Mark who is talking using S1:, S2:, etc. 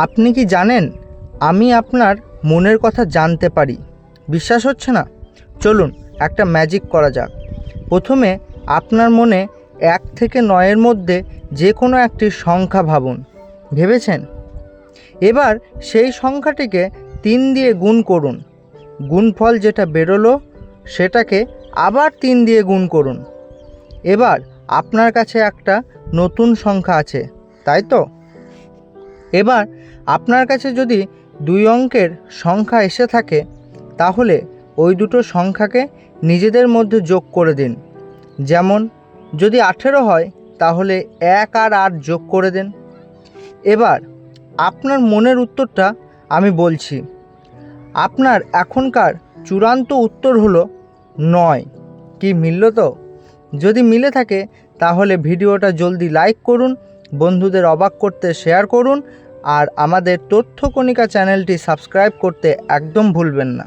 S1: আপনি কি জানেন আমি আপনার মনের কথা জানতে পারি? বিশ্বাস হচ্ছে না? চলুন একটা ম্যাজিক করা যাক। প্রথমে আপনার মনে 1 থেকে 9-এর মধ্যে যে কোনো একটি সংখ্যা ভাবুন। ভেবেছেন? এবার সেই সংখ্যাটিকে 3 দিয়ে গুণ করুন। গুণফল যেটা বেরোলো সেটাকে আবার 3 দিয়ে গুণ করুন। এবার আপনার কাছে একটা নতুন সংখ্যা আছে, তাই তো? এবার আপনার কাছে যদি 2 অঙ্কের সংখ্যা এসে থাকে, তাহলে ওই দুটো সংখ্যাকে নিজেদের মধ্যে যোগ করে দিন। যেমন যদি 18 হয়, তাহলে 1 আর 8 যোগ করে দিন। এবার আপনার মনের উত্তরটা আমি বলছি। আপনার এখনকার চূড়ান্ত উত্তর হলো 9। কি মিলল তো? যদি মিলে থাকে তাহলে ভিডিওটা জলদি লাইক করুন, বন্ধুদের অবাক করতে শেয়ার করুন, আর আমাদের তথ্য কণিকা চ্যানেলটি সাবস্ক্রাইব করতে একদম ভুলবেন না।